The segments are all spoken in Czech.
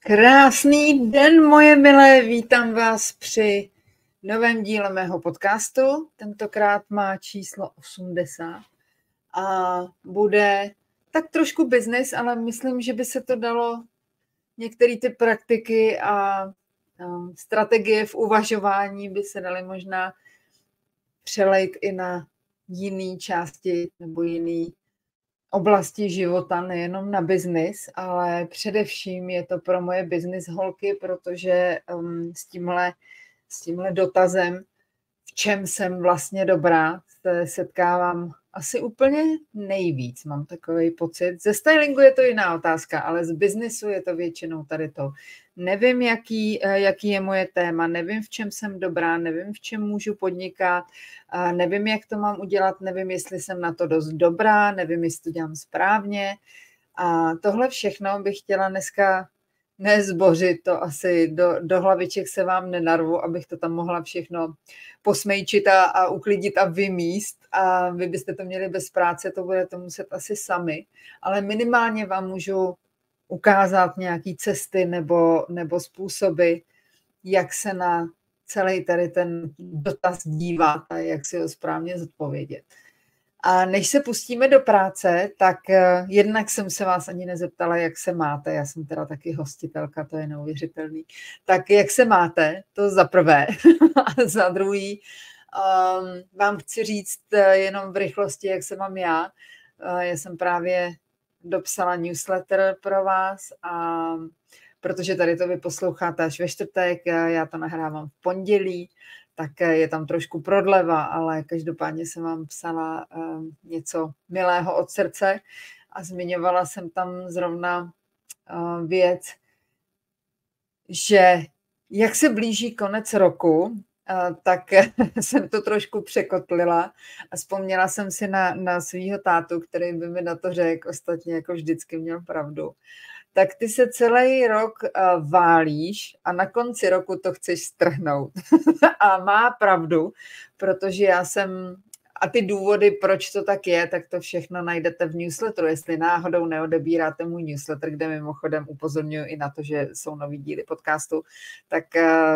Krásný den, moje milé, vítám vás při novém díle mého podcastu. Tentokrát má číslo 80 a bude tak trošku business, ale myslím, že by se to dalo některé ty praktiky a strategie v uvažování by se daly možná přelejt i na jiné části nebo jiný oblasti života, nejenom na biznis, ale především je to pro moje business holky, protože s tímhle dotazem, v čem jsem vlastně dobrá, se setkávám asi úplně nejvíc, mám takový pocit. Ze stylingu je to jiná otázka, ale z biznisu je to většinou tady to. Nevím, jaký je moje téma, nevím, v čem jsem dobrá, nevím, v čem můžu podnikat, nevím, jak to mám udělat, nevím, jestli jsem na to dost dobrá, nevím, jestli to dělám správně. A tohle všechno bych chtěla dneska nezbořit, to asi do hlaviček se vám nenarvu, abych to tam mohla všechno posmejčit a uklidit a vymíst a vy byste to měli bez práce, to budete muset asi sami, ale minimálně vám můžu ukázat nějaké cesty nebo způsoby, jak se na celý tady ten dotaz dívat a jak si ho správně zodpovědět. A než se pustíme do práce, tak jednak jsem se vás ani nezeptala, jak se máte. Já jsem teda taky hostitelka, to je neuvěřitelný. Tak jak se máte, to za prvé. A za druhý vám chci říct jenom v rychlosti, jak se mám já. Já jsem právě dopsala newsletter pro vás, a protože tady to vy posloucháte až ve čtvrtek, já to nahrávám v pondělí, tak je tam trošku prodleva, ale každopádně jsem vám psala něco milého od srdce a zmiňovala jsem tam zrovna věc, že jak se blíží konec roku, tak jsem to trošku překotlila a vzpomněla jsem si na svýho tátu, který by mi na to řekl, ostatně jako vždycky měl pravdu. Tak ty se celý rok válíš a na konci roku to chceš strhnout. A má pravdu, protože já jsem, a ty důvody, proč to tak je, tak to všechno najdete v newsletteru. Jestli náhodou neodebíráte můj newsletter, kde mimochodem upozorňuji i na to, že jsou nový díly podcastu, tak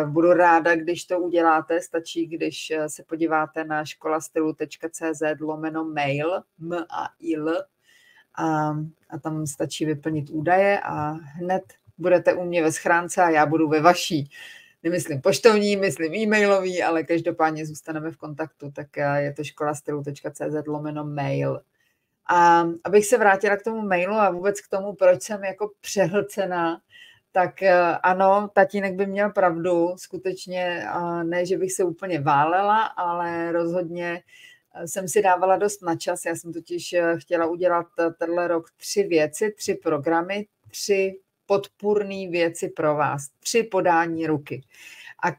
budu ráda, když to uděláte. Stačí, když se podíváte na školastylu.cz/mail, M-A-I-L, a tam stačí vyplnit údaje a hned budete u mě ve schránce a já budu ve vaší. Nemyslím poštovní, myslím e-mailový, ale každopádně zůstaneme v kontaktu, tak je to školastylu.cz/mail. A abych se vrátila k tomu mailu a vůbec k tomu, proč jsem jako přehlcená, tak ano, tatínek by měl pravdu, skutečně ne, že bych se úplně válela, ale rozhodně jsem si dávala dost na čas. Já jsem totiž chtěla udělat tenhle rok 3 věci, 3 programy, 3 podpůrné věci pro vás, 3 podání ruky. A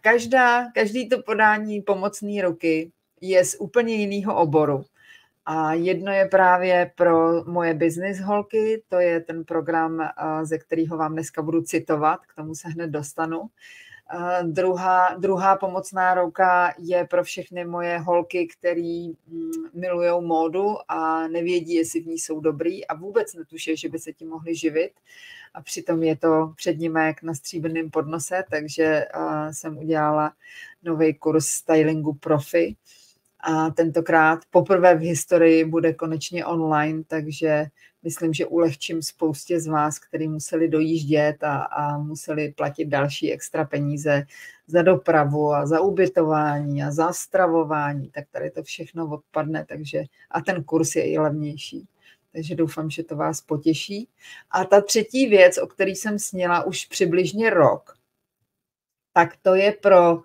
každý to podání pomocné ruky je z úplně jiného oboru. A jedno je právě pro moje business holky, to je ten program, ze kterého vám dneska budu citovat, k tomu se hned dostanu. Druhá pomocná ruka je pro všechny moje holky, který milujou módu a nevědí, jestli v ní jsou dobrý a vůbec netuší, že by se tím mohli živit. A přitom je to před nimi jak na stříbrném podnose, takže jsem udělala nový kurz stylingu profi. A tentokrát poprvé v historii bude konečně online, takže myslím, že ulehčím spoustě z vás, kteří museli dojíždět a museli platit další extra peníze za dopravu a za ubytování a za stravování, tak tady to všechno odpadne, takže a ten kurz je i levnější. Takže doufám, že to vás potěší. A ta třetí věc, o který jsem sněla už přibližně rok, tak to je pro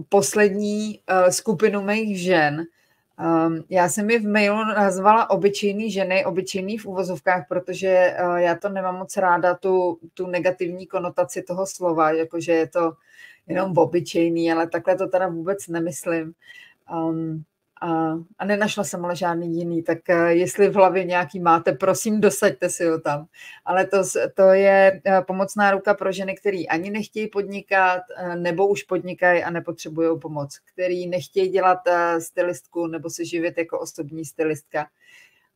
poslední skupinu mých žen. Já jsem je v mailu nazvala obyčejný ženy, obyčejný v uvozovkách, protože já to nemám moc ráda, tu negativní konotaci toho slova, jakože je to jenom obyčejný, ale takhle to teda vůbec nemyslím. A nenašla jsem ale žádný jiný, tak jestli v hlavě nějaký máte, prosím, dosaďte si ho tam. Ale to je pomocná ruka pro ženy, který ani nechtějí podnikat, nebo už podnikají a nepotřebují pomoc, který nechtějí dělat stylistku nebo se živit jako osobní stylistka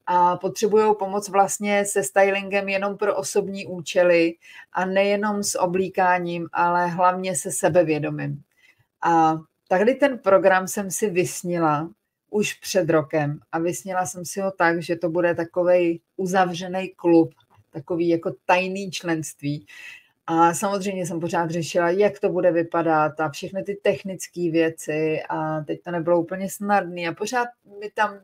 a potřebují pomoc vlastně se stylingem jenom pro osobní účely a nejenom s oblíkáním, ale hlavně se sebevědomím. A tady ten program jsem si vysnila už před rokem a vysnila jsem si ho tak, že to bude takovej uzavřený klub, takový jako tajný členství. A samozřejmě jsem pořád řešila, jak to bude vypadat a všechny ty technické věci a teď to nebylo úplně snadné a pořád mi tam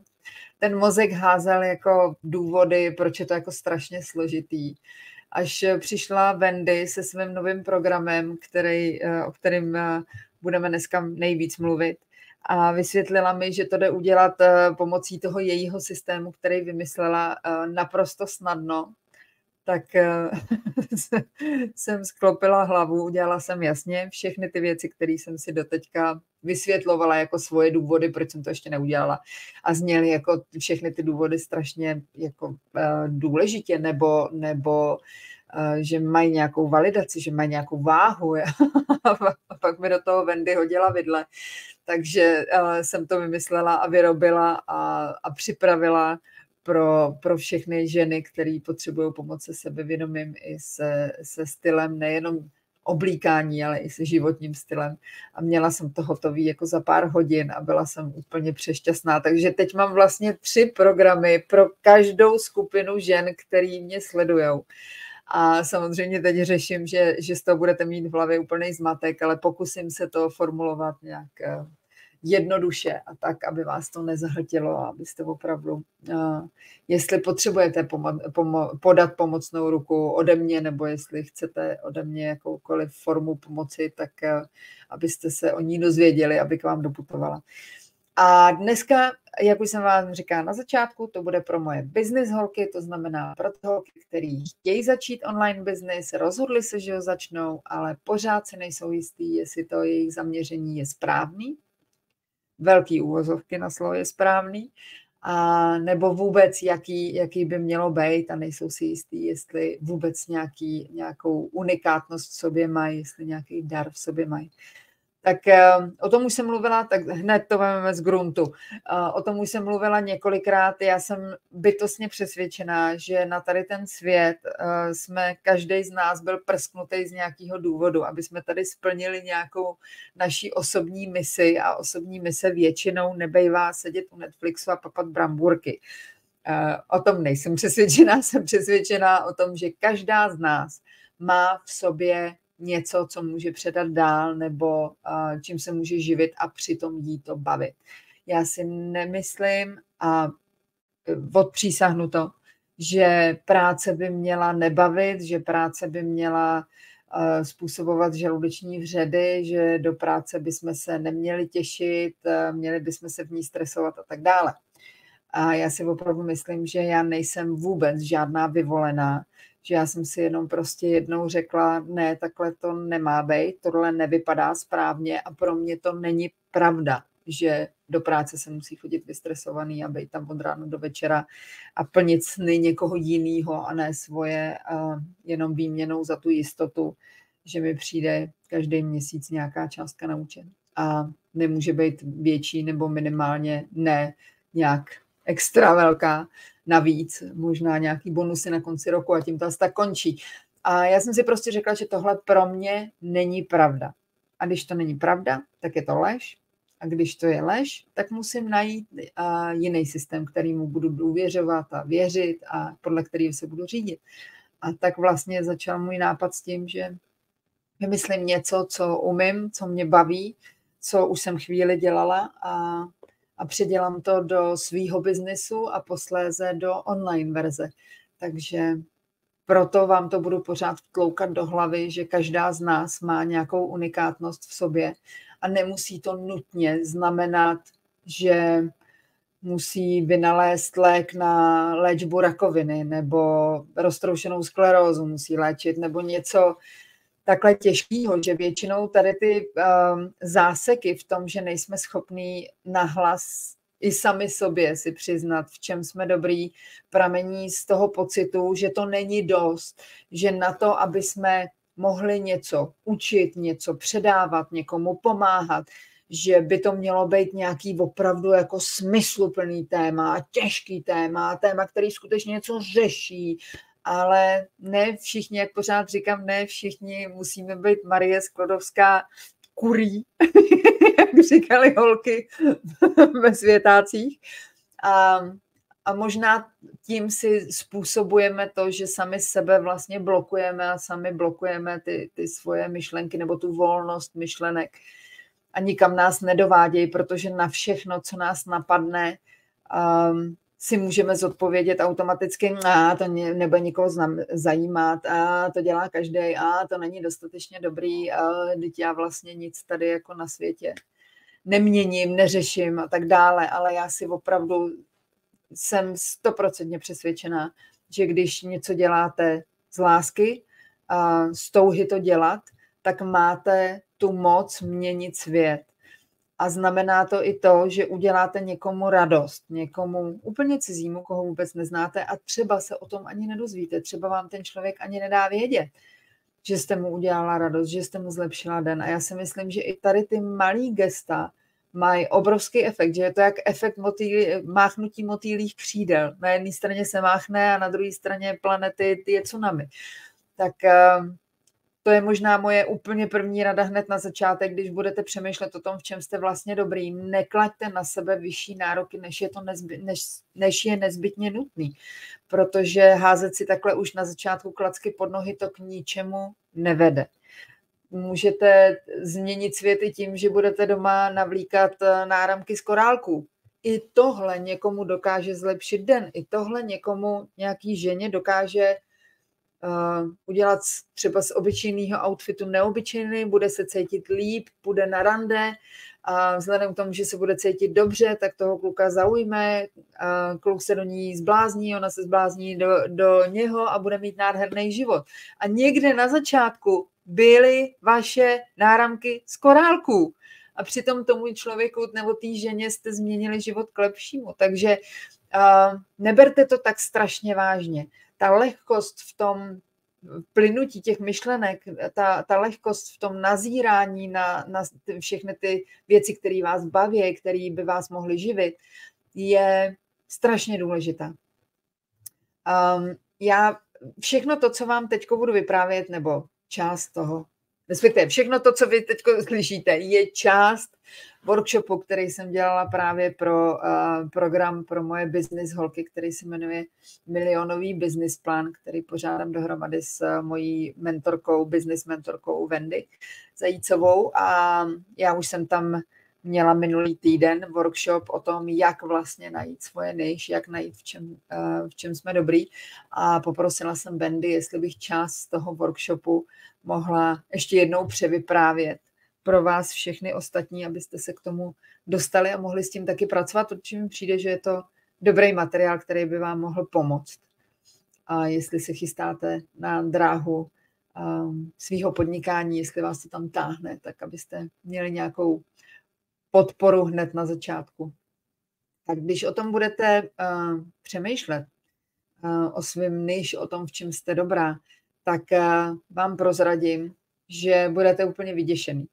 ten mozek házel jako důvody, proč je to jako strašně složitý. Až přišla Wendy se svým novým programem, o kterém budeme dneska nejvíc mluvit, a vysvětlila mi, že to jde udělat pomocí toho jejího systému, který vymyslela naprosto snadno, tak jsem sklopila hlavu, udělala jsem jasně všechny ty věci, které jsem si doteďka vysvětlovala jako svoje důvody, proč jsem to ještě neudělala. A zněly jako všechny ty důvody strašně jako důležitě, nebo že mají nějakou validaci, že mají nějakou váhu. A pak mi do toho Wendy hodila vidle. Takže jsem to vymyslela a vyrobila a připravila pro všechny ženy, které potřebují pomoc se sebevědomím i se stylem, nejenom oblíkání, ale i se životním stylem. A měla jsem to hotový jako za pár hodin a byla jsem úplně přešťastná. Takže teď mám vlastně 3 programy pro každou skupinu žen, který mě sledujou. A samozřejmě teď řeším, že z toho budete mít v hlavě úplný zmatek, ale pokusím se to formulovat nějak jednoduše a tak, aby vás to nezahltilo a abyste opravdu, jestli potřebujete podat pomocnou ruku ode mě, nebo jestli chcete ode mě jakoukoliv formu pomoci, tak abyste se o ní dozvěděli, aby k vám doputovala. A dneska, jak už jsem vám říkala na začátku, to bude pro moje business holky, to znamená pro ty holky, který chtějí začít online business, rozhodli se, že ho začnou, ale pořád si nejsou jistý, jestli to jejich zaměření je správný, velký úvozovky na slovo je správný, a nebo vůbec jaký by mělo být a nejsou si jistý, jestli vůbec nějakou unikátnost v sobě mají, jestli nějaký dar v sobě mají. Tak o tom už jsem mluvila, tak hned to vezmeme z gruntu. O tom už jsem mluvila několikrát. Já jsem bytostně přesvědčená, že na tady ten svět jsme, každý z nás byl prsknutý z nějakého důvodu, aby jsme tady splnili nějakou naší osobní misi a osobní mise většinou nebejvá sedět u Netflixu a papat brambůrky. O tom nejsem přesvědčená, jsem přesvědčená o tom, že každá z nás má v sobě něco, co může předat dál nebo čím se může živit a přitom jí to bavit. Já si nemyslím a odpřísahnu to, že práce by měla nebavit, že práce by měla způsobovat žaludeční vředy, že do práce bychom se neměli těšit, měli bychom se v ní stresovat a tak dále. A já si opravdu myslím, že já nejsem vůbec žádná vyvolená, že já jsem si jenom prostě jednou řekla, ne, takhle to nemá být, tohle nevypadá správně a pro mě to není pravda, že do práce se musí chodit vystresovaný a být tam od rána do večera a plnit sny někoho jiného a ne svoje, jenom výměnou za tu jistotu, že mi přijde každý měsíc nějaká částka na účet a nemůže být větší nebo minimálně ne nějak extra velká, navíc možná nějaký bonusy na konci roku a tím to asi tak končí. A já jsem si prostě řekla, že tohle pro mě není pravda. A když to není pravda, tak je to lež. A když to je lež, tak musím najít jiný systém, kterýmu budu důvěřovat a věřit a podle kterého se budu řídit. A tak vlastně začal můj nápad s tím, že vymyslím něco, co umím, co mě baví, co už jsem chvíli dělala a předělám to do svýho biznesu a posléze do online verze. Takže proto vám to budu pořád vtloukat do hlavy, že každá z nás má nějakou unikátnost v sobě a nemusí to nutně znamenat, že musí vynalézt lék na léčbu rakoviny nebo roztroušenou sklerózu musí léčit nebo něco takhle těžkýho, že většinou tady ty záseky v tom, že nejsme schopní nahlas i sami sobě si přiznat, v čem jsme dobrý, pramení z toho pocitu, že to není dost, že na to, aby jsme mohli něco učit, něco předávat, někomu pomáhat, že by to mělo být nějaký opravdu jako smysluplný téma, těžký téma, který skutečně něco řeší, ale ne všichni, jak pořád říkám, ne všichni musíme být Marie Sklodovská kurí, jak říkali holky ve Světácích. A možná tím si způsobujeme to, že sami sebe vlastně blokujeme a sami blokujeme ty svoje myšlenky nebo tu volnost myšlenek a nikam nás nedovádějí, protože na všechno, co nás napadne, si můžeme zodpovědět automaticky, to nebude nikoho zajímat, to dělá každý, to není dostatečně dobrý, teď já vlastně nic tady jako na světě neměním, neřeším a tak dále, ale já si opravdu jsem 100% přesvědčená, že když něco děláte z lásky a z touhy to dělat, tak máte tu moc měnit svět. A znamená to i to, že uděláte někomu radost, někomu úplně cizímu, koho vůbec neznáte a třeba se o tom ani nedozvíte, třeba vám ten člověk ani nedá vědět, že jste mu udělala radost, že jste mu zlepšila den. A já si myslím, že i tady ty malý gesta mají obrovský efekt, že je to jak efekt máchnutí motýlých křídel. Na jedné straně se máchne a na druhé straně planety je tsunami. Tak to je možná moje úplně první rada hned na začátek, když budete přemýšlet o tom, v čem jste vlastně dobrý. Neklaďte na sebe vyšší nároky, než je nezbytně nutný. Protože házet si takhle už na začátku klacky pod nohy to k ničemu nevede. Můžete změnit svět i tím, že budete doma navlíkat náramky z korálků. I tohle někomu dokáže zlepšit den. I tohle někomu, nějaký ženě dokáže udělat třeba z obyčejného outfitu neobyčejný, bude se cítit líp, půjde na rande a vzhledem k tomu, že se bude cítit dobře, tak toho kluka zaujme, kluk se do ní zblázní, ona se zblázní do něho a bude mít nádherný život. A někde na začátku byly vaše náramky z korálků. A přitom tomu člověku nebo té ženě jste změnili život k lepšímu. Takže neberte to tak strašně vážně. Ta lehkost v tom plynutí těch myšlenek, ta lehkost v tom nazírání na všechny ty věci, které vás baví, které by vás mohly živit, je strašně důležitá. Já všechno to, co vám teď budu vyprávět, nebo část toho, respektive všechno to, co vy teď slyšíte, je část workshopu, který jsem dělala právě pro program pro moje business holky, který se jmenuje Milionový business plán, který pořádám dohromady s mojí mentorkou, business mentorkou Wendy Zajícovou. A já už jsem tam měla minulý týden workshop o tom, jak vlastně najít svoje niche, jak najít v čem jsme dobrý. A poprosila jsem Wendy, jestli bych část z toho workshopu mohla ještě jednou převyprávět pro vás všechny ostatní, abyste se k tomu dostali a mohli s tím taky pracovat, protože mi přijde, že je to dobrý materiál, který by vám mohl pomoct. A jestli se chystáte na dráhu svého podnikání, jestli vás to tam táhne, tak abyste měli nějakou podporu hned na začátku. Tak když o tom budete přemýšlet, o svém niche, o tom, v čem jste dobrá, tak vám prozradím, že budete úplně vyděšený.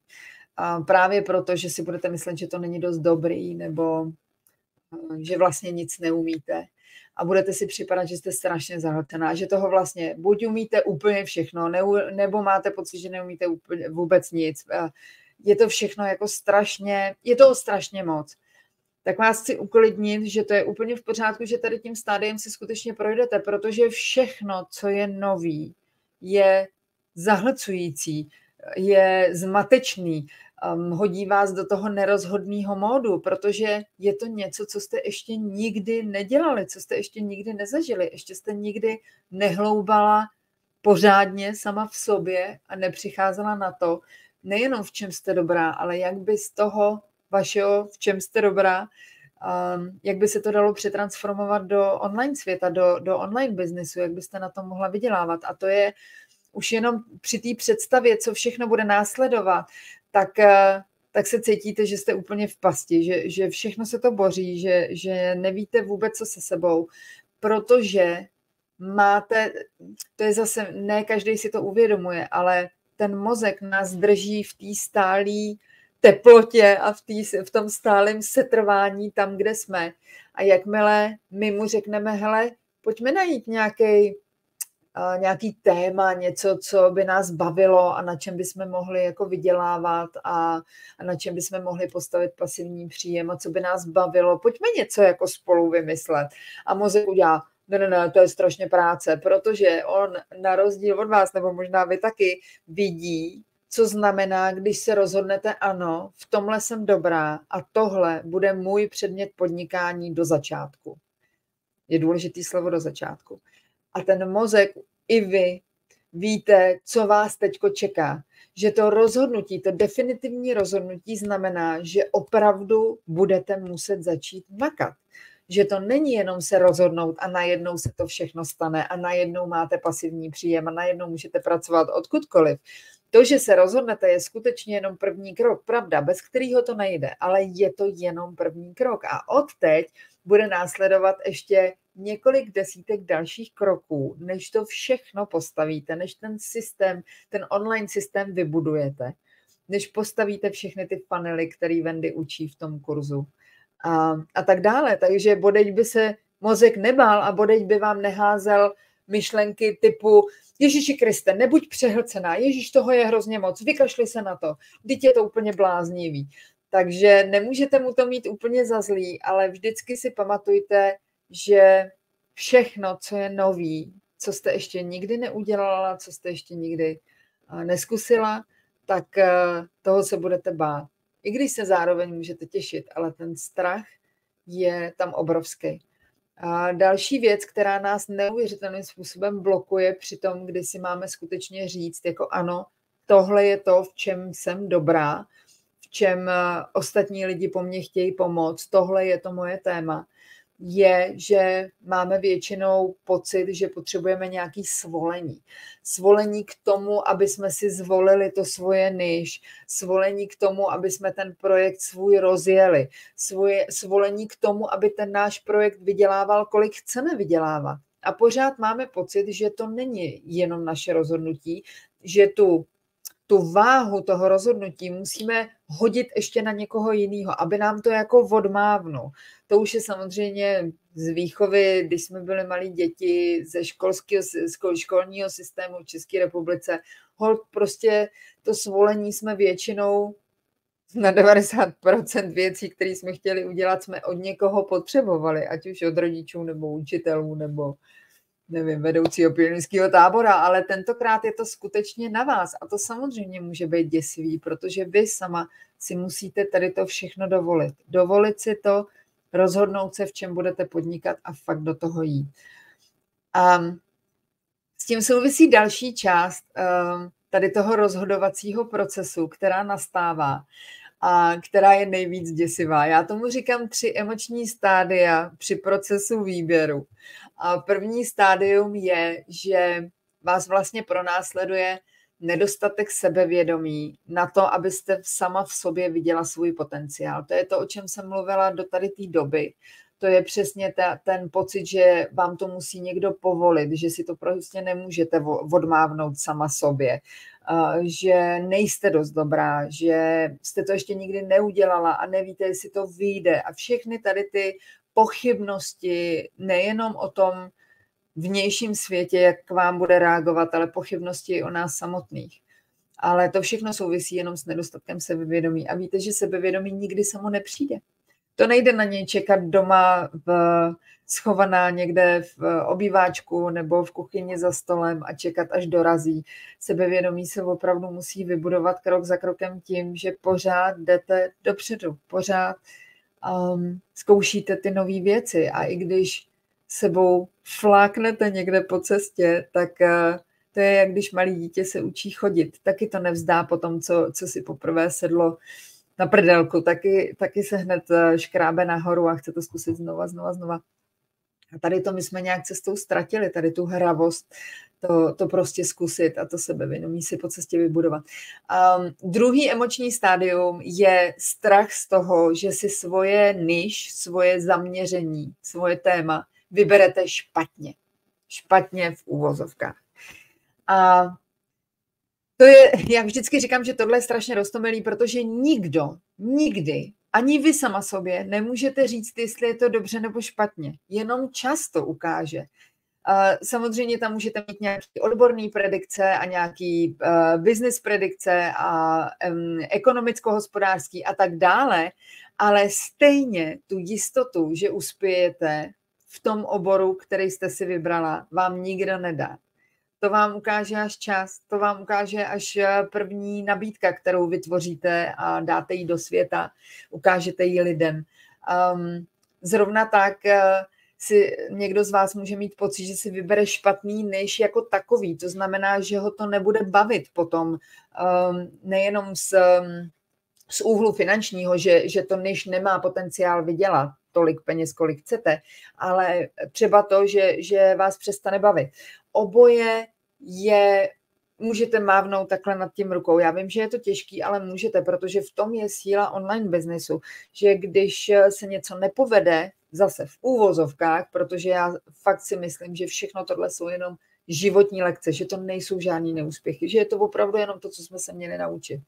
Právě proto, že si budete myslet, že to není dost dobrý, nebo že vlastně nic neumíte. A budete si připadat, že jste strašně zahltená, že toho vlastně buď umíte úplně všechno, nebo máte pocit, že neumíte úplně vůbec nic. Je to všechno jako strašně, je toho strašně moc. Tak vás chci uklidnit, že to je úplně v pořádku, že tady tím stádiem si skutečně projdete, protože všechno, co je nový, je zahlcující, je zmatečný, hodí vás do toho nerozhodného módu, protože je to něco, co jste ještě nikdy nedělali, co jste ještě nikdy nezažili, ještě jste nikdy nehloubala pořádně sama v sobě a nepřicházela na to, nejenom v čem jste dobrá, ale jak by z toho vašeho, v čem jste dobrá, jak by se to dalo přetransformovat do online světa, do online biznesu, jak byste na tom mohla vydělávat. A to je už jenom při té představě, co všechno bude následovat, tak se cítíte, že jste úplně v pasti, že všechno se to boří, že nevíte vůbec, co se sebou, protože máte, to je zase, ne každý si to uvědomuje, ale ten mozek nás drží v té stálé teplotě a v tom stálém setrvání tam, kde jsme. A jakmile my mu řekneme, hele, pojďme najít nějaký téma, něco, co by nás bavilo a na čem bychom mohli jako vydělávat a na čem bychom mohli postavit pasivní příjem a co by nás bavilo. Pojďme něco jako spolu vymyslet. A mozek udělá, ne, to je strašně práce, protože on na rozdíl od vás, nebo možná vy taky, vidí, co znamená, když se rozhodnete ano, v tomhle jsem dobrá a tohle bude můj předmět podnikání do začátku. Je důležitý slovo do začátku. A ten mozek i vy víte, co vás teďko čeká. Že to rozhodnutí, to definitivní rozhodnutí znamená, že opravdu budete muset začít makat. Že to není jenom se rozhodnout a najednou se to všechno stane a najednou máte pasivní příjem a najednou můžete pracovat odkudkoliv. To, že se rozhodnete, je skutečně jenom první krok, pravda, bez kterého to nejde, ale je to jenom první krok. A odteď bude následovat ještě několik desítek dalších kroků, než to všechno postavíte, než ten systém, ten online systém vybudujete, než postavíte všechny ty panely, které Wendy učí v tom kurzu a tak dále. Takže bodeď by se mozek nebál a bodeď by vám neházel myšlenky typu Ježíši Kriste, nebuď přehlcená, Ježíš, toho je hrozně moc, vykašli se na to, vždyť je to úplně bláznivý. Takže nemůžete mu to mít úplně za zlý, ale vždycky si pamatujte, že všechno, co je nový, co jste ještě nikdy neudělala, co jste ještě nikdy neskusila, tak toho se budete bát. I když se zároveň můžete těšit, ale ten strach je tam obrovský. A další věc, která nás neuvěřitelným způsobem blokuje při tom, kdy si máme skutečně říct, jako ano, tohle je to, v čem jsem dobrá, v čem ostatní lidi po mně chtějí pomoct, tohle je to moje téma, je, že máme většinou pocit, že potřebujeme nějaké svolení. Svolení k tomu, aby jsme si zvolili to svoje niž, svolení k tomu, aby jsme ten projekt svůj rozjeli, svolení k tomu, aby ten náš projekt vydělával, kolik chceme vydělávat. A pořád máme pocit, že to není jenom naše rozhodnutí, že tu váhu toho rozhodnutí musíme hodit ještě na někoho jiného, aby nám to jako odmávnul. To už je samozřejmě z výchovy, když jsme byli malí děti ze školního systému v České republice. Holt prostě to svolení jsme většinou na 90% věcí, které jsme chtěli udělat, jsme od někoho potřebovali, ať už od rodičů nebo učitelů nebo nevím, vedoucího pionýrského tábora, ale tentokrát je to skutečně na vás a to samozřejmě může být děsivý, protože vy sama si musíte tady to všechno dovolit. Dovolit si to, rozhodnout se, v čem budete podnikat a fakt do toho jít. A s tím souvisí další část tady toho rozhodovacího procesu, která nastává a která je nejvíc děsivá. Já tomu říkám 3 emoční stádia při procesu výběru. A první stádium je, že vás vlastně pronásleduje nedostatek sebevědomí na to, abyste sama v sobě viděla svůj potenciál. To je to, o čem jsem mluvila do tady té doby. To je přesně ten pocit, že vám to musí někdo povolit, že si to prostě nemůžete odmávnout sama sobě, že nejste dost dobrá, že jste to ještě nikdy neudělala a nevíte, jestli to vyjde. A všechny tady ty pochybnosti, nejenom o tom vnějším světě, jak k vám bude reagovat, ale pochybnosti o nás samotných. Ale to všechno souvisí jenom s nedostatkem sebevědomí. A víte, že sebevědomí nikdy samo nepřijde. To nejde na něj čekat doma schovaná někde v obýváčku nebo v kuchyni za stolem a čekat, až dorazí. Sebevědomí se opravdu musí vybudovat krok za krokem tím, že pořád jdete dopředu, pořád zkoušíte ty nové věci a i když sebou fláknete někde po cestě, tak to je, jak když malé dítě se učí chodit. Taky to nevzdá po tom, co si poprvé sedlo na prdelku, taky se hned škrábe nahoru a chce to zkusit znova. A tady to my jsme nějak cestou ztratili, tady tu hravost, to prostě zkusit a to sebevědomí si po cestě vybudovat. Druhý emoční stádium je strach z toho, že si svoje niž, svoje zaměření, svoje téma vyberete špatně. Špatně v úvozovkách. A To je, jak vždycky říkám, že tohle je strašně roztomilý, protože nikdo, nikdy, ani vy sama sobě nemůžete říct, jestli je to dobře nebo špatně. Jenom čas to ukáže. Samozřejmě tam můžete mít nějaký odborný predikce a nějaký business predikce a ekonomicko-hospodářský a tak dále, ale stejně tu jistotu, že uspějete v tom oboru, který jste si vybrala, vám nikdo nedá. To vám ukáže až čas, to vám ukáže až první nabídka, kterou vytvoříte a dáte ji do světa, ukážete ji lidem. Zrovna tak si někdo z vás může mít pocit, že si vybere špatný niž jako takový. To znamená, že ho to nebude bavit potom nejenom z úhlu finančního, že to niž nemá potenciál vydělat tolik peněz, kolik chcete, ale třeba to, že vás přestane bavit. Oboje můžete mávnout takhle nad tím rukou. Já vím, že je to těžký, ale můžete, protože v tom je síla online biznesu, že když se něco nepovede, zase v úvozovkách, protože já fakt si myslím, že všechno tohle jsou jenom životní lekce, že to nejsou žádný neúspěchy, že je to opravdu jenom to, co jsme se měli naučit.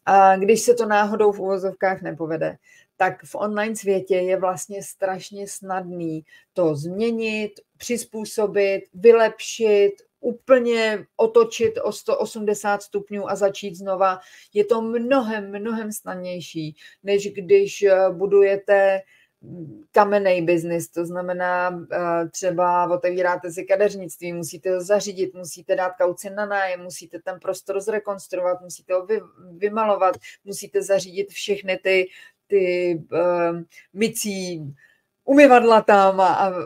A když se to náhodou v úvozovkách nepovede, tak v online světě je vlastně strašně snadný to změnit, přizpůsobit, vylepšit, úplně otočit o 180 stupňů a začít znova. Je to mnohem snadnější, než když budujete kamenný biznis, to znamená třeba otevíráte si kadeřnictví, musíte ho zařídit, musíte dát kauci na nájem, musíte ten prostor zrekonstruovat, musíte ho vymalovat, musíte zařídit všechny ty mycí umyvadla tam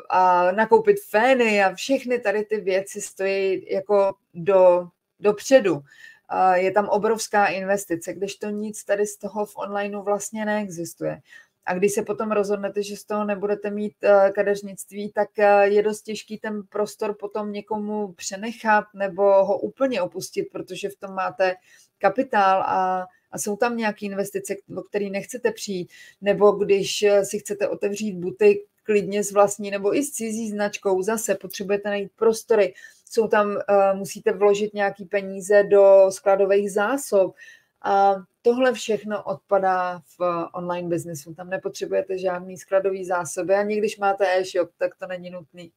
a nakoupit fény a všechny tady ty věci stojí jako dopředu. Je tam obrovská investice, kdežto nic tady z toho v onlineu vlastně neexistuje. A když se potom rozhodnete, že z toho nebudete mít kadeřnictví, tak je dost těžký ten prostor potom někomu přenechat nebo ho úplně opustit, protože v tom máte kapitál a jsou tam nějaké investice, o které nechcete přijít. Nebo když si chcete otevřít butik klidně s vlastní nebo i s cizí značkou, zase potřebujete najít prostory. Jsou tam, musíte vložit nějaké peníze do skladových zásob. A tohle všechno odpadá v online biznesu. Tam nepotřebujete žádný skladový zásoby. Ani když máte e-shop, tak to není nutný.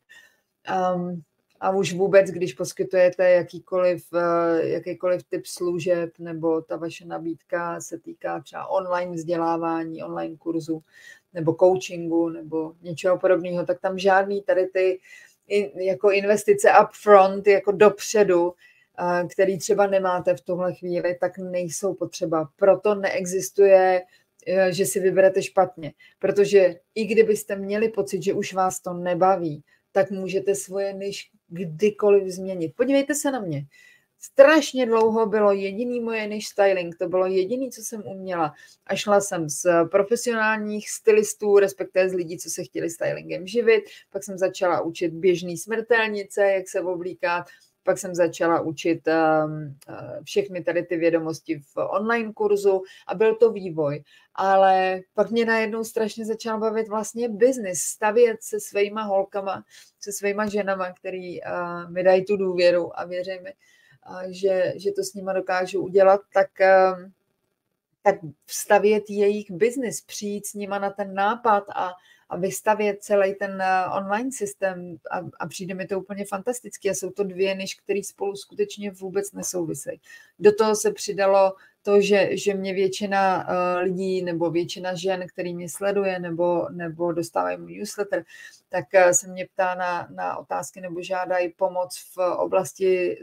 A už vůbec, když poskytujete jakýkoliv typ služeb, nebo ta vaše nabídka se týká třeba online vzdělávání, online kurzu, nebo coachingu, nebo něčeho podobného, tak tam žádný tady ty jako investice upfront, jako dopředu, který třeba nemáte v tuhle chvíli, tak nejsou potřeba. Proto neexistuje, že si vyberete špatně. Protože i kdybyste měli pocit, že už vás to nebaví, tak můžete svoje niž kdykoliv změnit. Podívejte se na mě. Strašně dlouho bylo jediný moje niž styling, to bylo jediný, co jsem uměla. A šla jsem z profesionálních stylistů, respektive z lidí, co se chtěli stylingem živit. Pak jsem začala učit běžný smrtelnice, jak se oblíkat. Pak jsem začala učit všechny tady ty vědomosti v online kurzu a byl to vývoj. Ale pak mě najednou strašně začal bavit vlastně biznis, stavět se svýma holkama, se svýma ženama, který mi dají tu důvěru a věří mi, že to s nima dokážu udělat, tak stavět jejich biznis, přijít s nima na ten nápad a vystavět celý ten online systém a přijde mi to úplně fantasticky. A jsou to dvě niž, které spolu skutečně vůbec nesouvisejí. Do toho se přidalo to, že mě většina lidí nebo většina žen, který mě sleduje nebo dostávají můj newsletter, tak se mě ptá na otázky nebo žádají pomoc v oblasti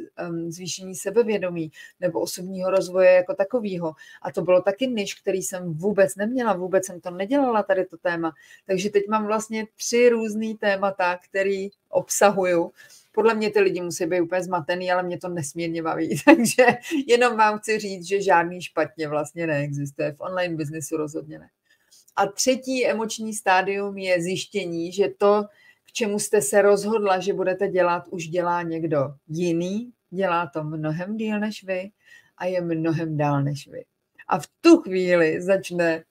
zvýšení sebevědomí nebo osobního rozvoje jako takového. A to bylo taky niž, který jsem vůbec neměla, vůbec jsem to nedělala tady to téma. Takže teď mám vlastně 3 různý témata, který obsahuju. Podle mě ty lidi musí být úplně zmatený, ale mě to nesmírně baví. Takže jenom vám chci říct, že žádný špatně vlastně neexistuje. V online biznesu rozhodně ne. A 3. emoční stádium je zjištění, že to, k čemu jste se rozhodla, že budete dělat, už dělá někdo jiný, dělá to mnohem díl než vy a je mnohem dál než vy. A v tu chvíli začne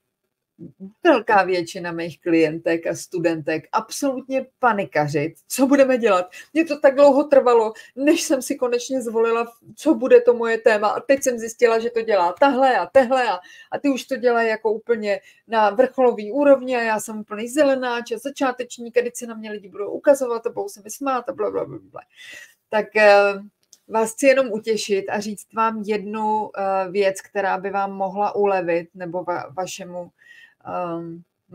velká většina mých klientek a studentek absolutně panikařit. Co budeme dělat? Mně to tak dlouho trvalo, než jsem si konečně zvolila, co bude to moje téma. A teď jsem zjistila, že to dělá tahle a tehle a ty už to dělají jako úplně na vrcholový úrovni a já jsem úplný zelenáč a začátečník a teď se na mě lidi budou ukazovat a budou se mi smát a blablabla. Tak vás chci jenom utěšit a říct vám jednu věc, která by vám mohla ulevit nebo vašemu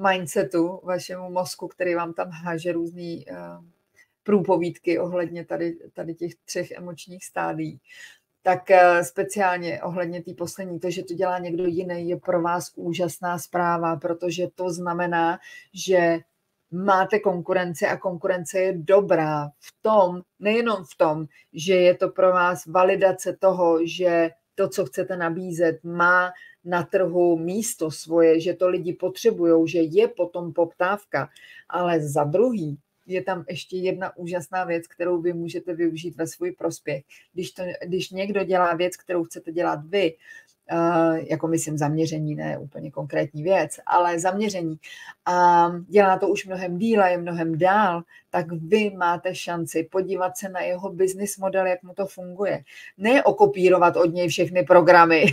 mindsetu, vašemu mozku, který vám tam háže různý průpovídky ohledně tady těch 3 emočních stádií. Tak speciálně ohledně té poslední, to, že to dělá někdo jiný, je pro vás úžasná zpráva, protože to znamená, že máte konkurenci a konkurence je dobrá v tom, nejenom v tom, že je to pro vás validace toho, že to, co chcete nabízet, má na trhu místo svoje, že to lidi potřebujou, že je potom poptávka, ale za druhý je tam ještě jedna úžasná věc, kterou vy můžete využít ve svůj prospěch. Když někdo dělá věc, kterou chcete dělat vy, jako myslím zaměření, ne úplně konkrétní věc, ale zaměření a dělá to už mnohem díl a je mnohem dál, tak vy máte šanci podívat se na jeho business model, jak mu to funguje. Ne okopírovat od něj všechny programy.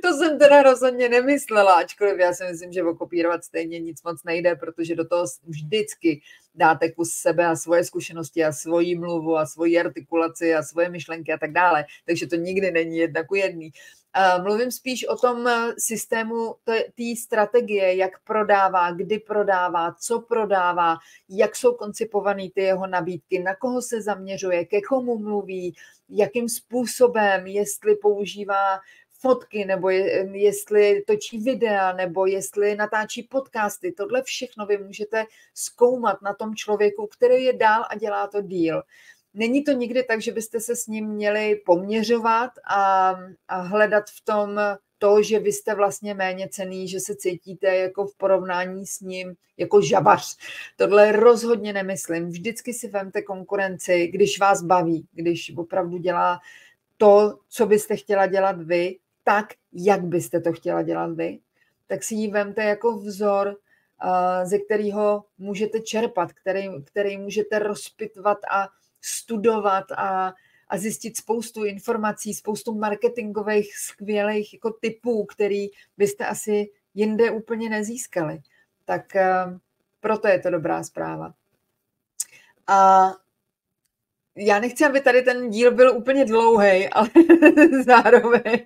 To jsem teda rozhodně nemyslela, ačkoliv já si myslím, že okopírovat stejně nic moc nejde, protože do toho vždycky dáte kus sebe a svoje zkušenosti a svoji mluvu a svoji artikulaci a svoje myšlenky a tak dále. Takže to nikdy není 1:1. Mluvím spíš o tom systému té strategie, jak prodává, kdy prodává, co prodává, jak jsou koncipované ty jeho nabídky, na koho se zaměřuje, ke komu mluví, jakým způsobem, jestli používá fotky, nebo jestli točí videa, nebo jestli natáčí podcasty. Tohle všechno vy můžete zkoumat na tom člověku, který je dál a dělá to díl. Není to nikdy tak, že byste se s ním měli poměřovat a hledat v tom to, že vy jste vlastně méně cenný, že se cítíte jako v porovnání s ním jako žabař. Tohle rozhodně nemyslím. Vždycky si vemte konkurenci, když vás baví, když opravdu dělá to, co byste chtěla dělat vy, tak, jak byste to chtěla dělat vy, tak si ji vemte jako vzor, ze kterého můžete čerpat, který můžete rozpitvat a studovat a zjistit spoustu informací, spoustu marketingových skvělých jako typů, který byste asi jinde úplně nezískali. Tak proto je to dobrá zpráva. A já nechci, aby tady ten díl byl úplně dlouhý, ale zároveň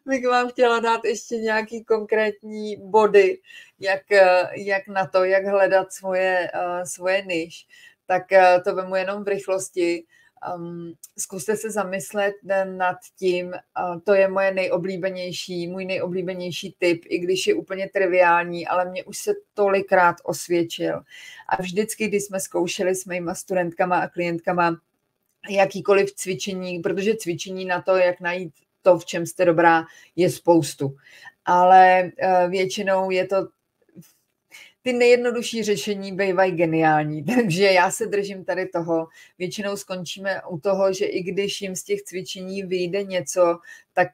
bych vám chtěla dát ještě nějaký konkrétní body, jak na to, jak hledat svoje niž. Tak to vemu jenom v rychlosti. Zkuste se zamyslet nad tím, to je můj nejoblíbenější tip, i když je úplně triviální, ale mě už se tolikrát osvědčil. A vždycky, když jsme zkoušeli s mýma studentkama a klientkama jakýkoliv cvičení, protože cvičení na to, jak najít to, v čem jste dobrá, je spoustu. Ale většinou je to ty nejjednodušší řešení bývají geniální, takže já se držím tady toho. Většinou skončíme u toho, že i když jim z těch cvičení vyjde něco, tak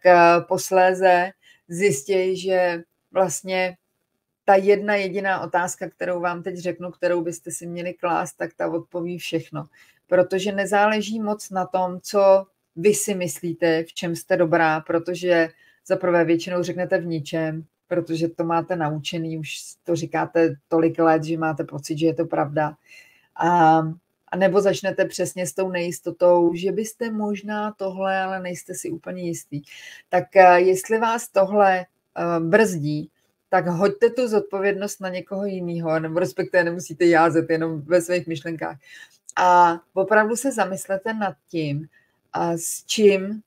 posléze zjistí, že vlastně ta jedna jediná otázka, kterou vám teď řeknu, kterou byste si měli klást, tak ta odpoví všechno. Protože nezáleží moc na tom, co vy si myslíte, v čem jste dobrá, protože zaprvé většinou řeknete v ničem, protože to máte naučený, už to říkáte tolik let, že máte pocit, že je to pravda. A nebo začnete přesně s tou nejistotou, že byste možná tohle, ale nejste si úplně jistý. Tak jestli vás tohle brzdí, tak hoďte tu zodpovědnost na někoho jiného, nebo respektive nemusíte jázet jenom ve svých myšlenkách. A opravdu se zamyslete nad tím, a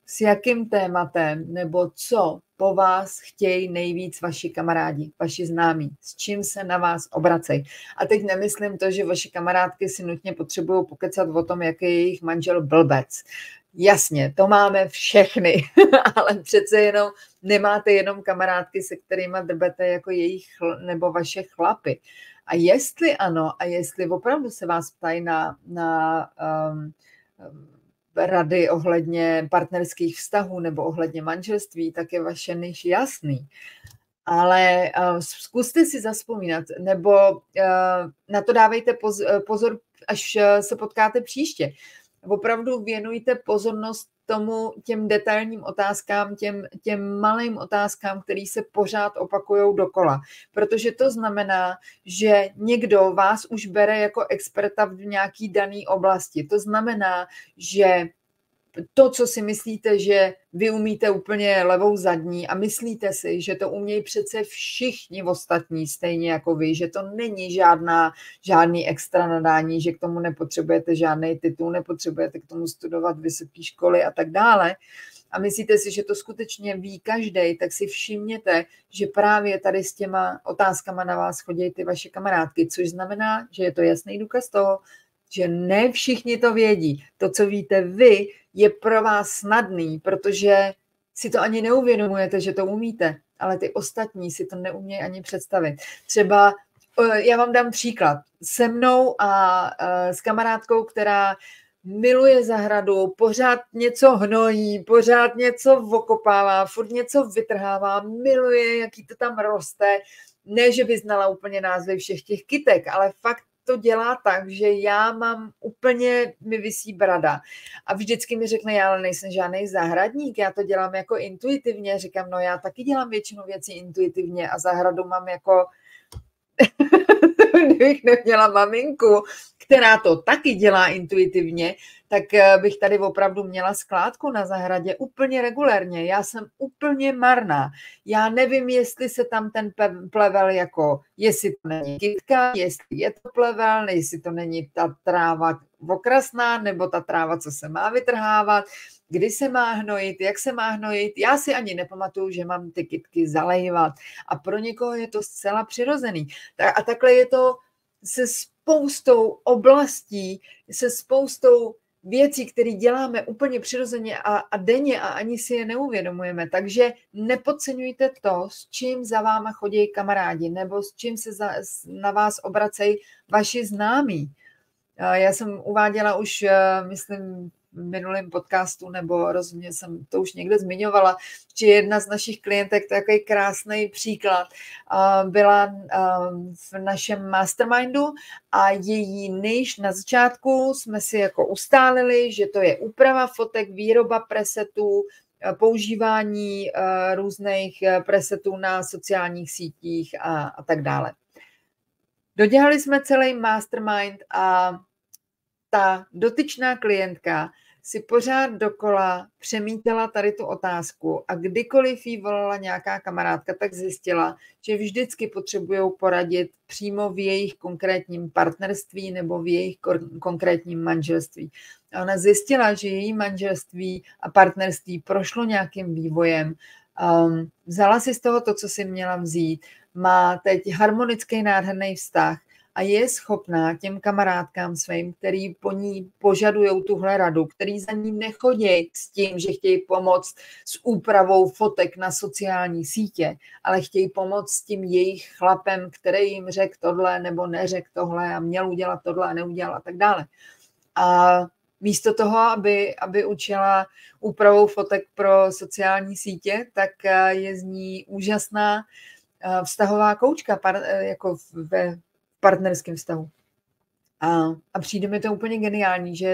s jakým tématem nebo co po vás chtějí nejvíc vaši kamarádi, vaši známí, s čím se na vás obracejí. A teď nemyslím to, že vaši kamarádky si nutně potřebují pokecat o tom, jaký je jejich manžel blbec. Jasně, to máme všechny, ale přece jenom nemáte jenom kamarádky, se kterými drbete jako jejich nebo vaše chlapy. A jestli ano, a jestli opravdu se vás ptají na rady ohledně partnerských vztahů nebo ohledně manželství, tak je vaše niž jasný. Ale zkuste si zavzpomínat, nebo na to dávejte pozor, až se potkáte příště. Opravdu věnujte pozornost těm detailním otázkám, těm malým otázkám, které se pořád opakují dokola. Protože to znamená, že někdo vás už bere jako experta v nějaký dané oblasti. To znamená, že to, co si myslíte, že vy umíte úplně levou zadní a myslíte si, že to umějí přece všichni ostatní stejně jako vy, že to není žádný extra nadání, že k tomu nepotřebujete žádný titul, nepotřebujete k tomu studovat vysoké školy a tak dále. A myslíte si, že to skutečně ví každej, tak si všimněte, že právě tady s těma otázkama na vás chodí ty vaše kamarádky, což znamená, že je to jasný důkaz toho, že ne všichni to vědí. To, co víte vy, je pro vás snadný, protože si to ani neuvědomujete, že to umíte, ale ty ostatní si to neumějí ani představit. Třeba, já vám dám příklad, se mnou a s kamarádkou, která miluje zahradu, pořád něco hnojí, pořád něco okopává, furt něco vytrhává, miluje, jaký to tam roste. Ne, že by znala úplně názvy všech těch kytek, ale fakt to dělá tak, že já mám úplně, mi visí brada. A vždycky mi řekne, já ale nejsem žádný zahradník, já to dělám jako intuitivně. Říkám, no já taky dělám většinu věcí intuitivně a zahradu mám jako kdybych neměla maminku, která to taky dělá intuitivně, tak bych tady opravdu měla skládku na zahradě úplně regulérně. Já jsem úplně marná. Já nevím, jestli se tam ten plevel jako, jestli to není kytka, jestli je to plevel, jestli to není ta tráva okrasná, nebo ta tráva, co se má vytrhávat, kdy se má hnojit, jak se má hnojit. Já si ani nepamatuju, že mám ty kytky zalejvat. A pro někoho je to zcela přirozený. A takhle je to se spoustou oblastí, se spoustou věcí, které děláme úplně přirozeně a denně a ani si je neuvědomujeme. Takže nepodceňujte to, s čím za váma chodí kamarádi nebo s čím se na vás obracejí vaši známí. Já jsem uváděla už, myslím, v minulém podcastu, nebo rozhodně jsem to už někde zmiňovala, že jedna z našich klientek, takový krásný příklad, byla v našem mastermindu a její niche na začátku jsme si jako ustálili, že to je úprava fotek, výroba presetů, používání různých presetů na sociálních sítích a tak dále. Dodělali jsme celý mastermind a ta dotyčná klientka si pořád dokola přemítala tady tu otázku a kdykoliv jí volala nějaká kamarádka, tak zjistila, že vždycky potřebují poradit přímo v jejich konkrétním partnerství nebo v jejich konkrétním manželství. A ona zjistila, že její manželství a partnerství prošlo nějakým vývojem, vzala si z toho to, co si měla vzít, má teď harmonický nádherný vztah, a je schopná těm kamarádkám svým, který po ní požadují tuhle radu, který za ní nechodí s tím, že chtějí pomoct s úpravou fotek na sociální sítě, ale chtějí pomoct s tím jejich chlapem, který jim řekl tohle nebo neřekl tohle a měl udělat tohle a neudělal a tak dále. A místo toho, aby učila úpravou fotek pro sociální sítě, tak je z ní úžasná vztahová koučka, jako ve partnerském vztahu. A přijde mi to úplně geniální, že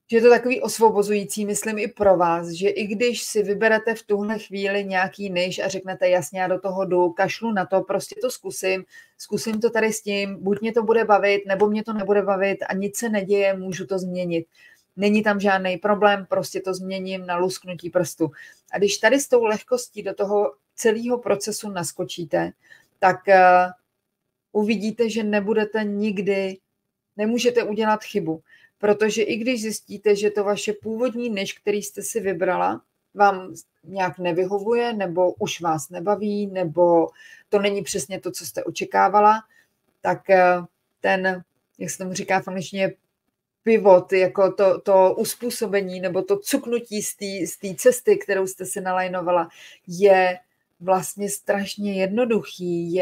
je to takový osvobozující, myslím i pro vás, že i když si vyberete v tuhle chvíli nějaký niž a řeknete jasně, já do toho jdu, kašlu na to, prostě to zkusím to tady s tím, buď mě to bude bavit, nebo mě to nebude bavit a nic se neděje, můžu to změnit. Není tam žádný problém, prostě to změním na lusknutí prstu. A když tady s tou lehkostí do toho celého procesu naskočíte, tak uvidíte, že nemůžete udělat chybu. Protože i když zjistíte, že to vaše původní niž, který jste si vybrala, vám nějak nevyhovuje, nebo už vás nebaví, nebo to není přesně to, co jste očekávala, tak ten, jak se tomu říká v angličtině, pivot, jako to uspůsobení, nebo to cuknutí z té cesty, kterou jste si nalajnovala, je vlastně strašně jednoduchý,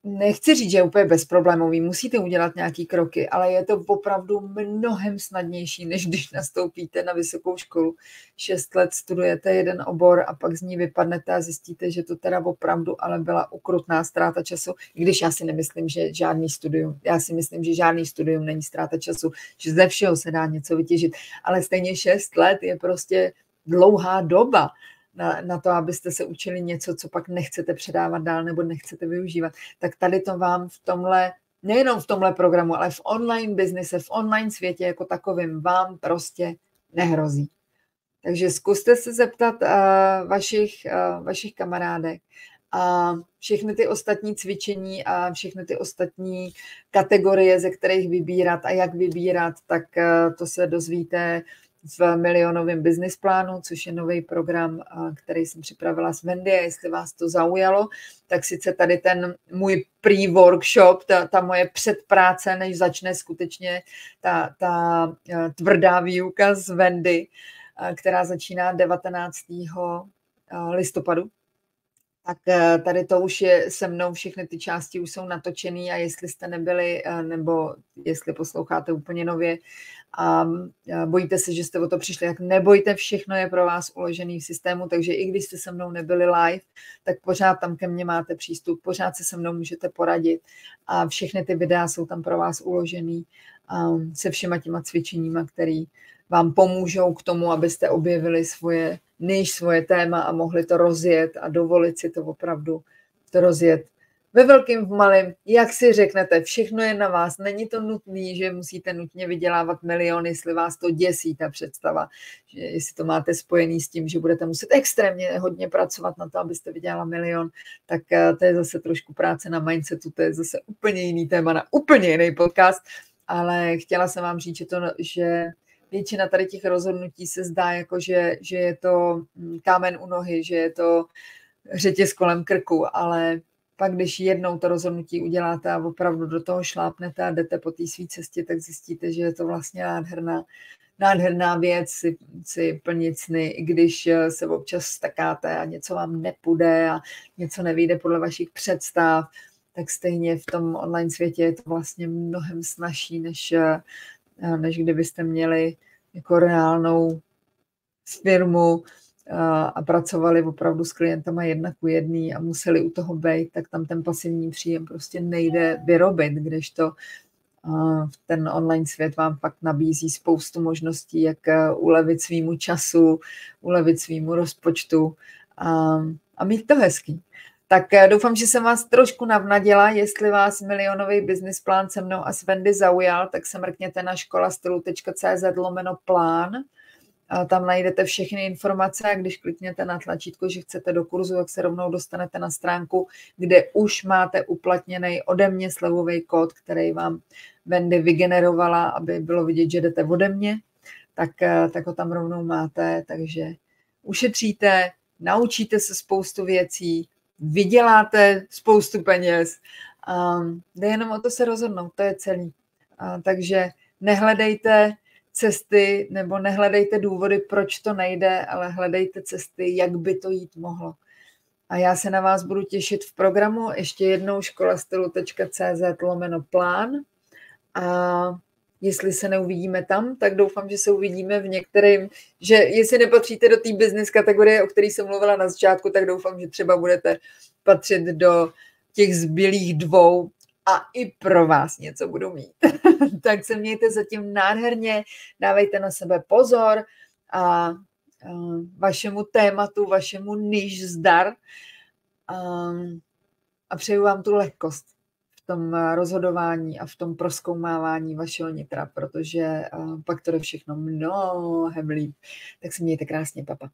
nechci říct, že je úplně bezproblémový, musíte udělat nějaký kroky, ale je to opravdu mnohem snadnější, než když nastoupíte na vysokou školu. 6 let studujete jeden obor a pak z ní vypadnete a zjistíte, že to teda opravdu ale byla ukrutná ztráta času, i když já si nemyslím, že žádný studium, já si myslím, že žádný studium není ztráta času, že ze všeho se dá něco vytěžit, ale stejně 6 let je prostě dlouhá doba na to, abyste se učili něco, co pak nechcete předávat dál nebo nechcete využívat. Tak tady to vám v tomhle, nejenom v tomhle programu, ale v online biznise, v online světě jako takovým vám prostě nehrozí. Takže zkuste se zeptat vašich kamarádek a všechny ty ostatní cvičení a všechny ty ostatní kategorie, ze kterých vybírat a jak vybírat, tak to se dozvíte v milionovém business plánu, což je nový program, který jsem připravila s Wendy, a jestli vás to zaujalo, tak sice tady ten můj pre-workshop, ta moje předpráce, než začne skutečně ta tvrdá výuka s Wendy, která začíná 19. listopadu, tak tady to už je se mnou, všechny ty části už jsou natočený a jestli jste nebyli, nebo jestli posloucháte úplně nově a bojíte se, že jste o to přišli, tak nebojte, všechno je pro vás uložený v systému, takže i když jste se mnou nebyli live, tak pořád tam ke mně máte přístup, pořád se se mnou můžete poradit a všechny ty videa jsou tam pro vás uložený se všema těma cvičeníma, který vám pomůžou k tomu, abyste objevili svoje téma a mohli to rozjet a dovolit si to opravdu to rozjet ve velkým, v malém, jak si řeknete, všechno je na vás. Není to nutné, že musíte nutně vydělávat miliony, jestli vás to děsí ta představa, že jestli to máte spojený s tím, že budete muset extrémně hodně pracovat na to, abyste vydělala milion, tak to je zase trošku práce na mindsetu, to je zase úplně jiný téma na úplně jiný podcast, ale chtěla jsem vám říct, že většina tady těch rozhodnutí se zdá, jako že je to kámen u nohy, že je to řetěz kolem krku, ale pak, když jednou to rozhodnutí uděláte a opravdu do toho šlápnete a jdete po té své cestě, tak zjistíte, že je to vlastně nádherná věc si plnit sny, i když se občas stakáte a něco vám nepůjde a něco nevyjde podle vašich představ, tak stejně v tom online světě je to vlastně mnohem snazší, než kdybyste měli jako reálnou firmu a pracovali opravdu s klientama 1:1 a museli u toho být, tak tam ten pasivní příjem prostě nejde vyrobit, kdežto ten online svět vám fakt nabízí spoustu možností, jak ulevit svýmu času, ulevit svýmu rozpočtu a mít to hezký. Tak doufám, že jsem vás trošku navnadila. Jestli vás milionový business plán se mnou a s Wendy zaujal, tak se mrkněte na školastylu.cz/plán. Tam najdete všechny informace a když klikněte na tlačítko, že chcete do kurzu, tak se rovnou dostanete na stránku, kde už máte uplatněný ode mě slevový kód, který vám Wendy vygenerovala, aby bylo vidět, že jdete ode mě, tak ho tam rovnou máte, takže ušetříte, naučíte se spoustu věcí, vyděláte spoustu peněz. Jde jenom o to se rozhodnout, to je celý. Takže nehledejte cesty nebo nehledejte důvody, proč to nejde, ale hledejte cesty, jak by to jít mohlo. A já se na vás budu těšit v programu ještě jednou školastylu.cz/plán a jestli se neuvidíme tam, tak doufám, že se uvidíme v některém, že jestli nepatříte do té business kategorie, o které jsem mluvila na začátku, tak doufám, že třeba budete patřit do těch zbylých 2 a i pro vás něco budu mít. Tak se mějte zatím nádherně, dávejte na sebe pozor a vašemu tématu, vašemu níž zdar a přeju vám tu lehkost v tom rozhodování a v tom prozkoumávání vašeho nitra, protože pak to jde všechno mnohem líp. Tak se mějte krásně, papa.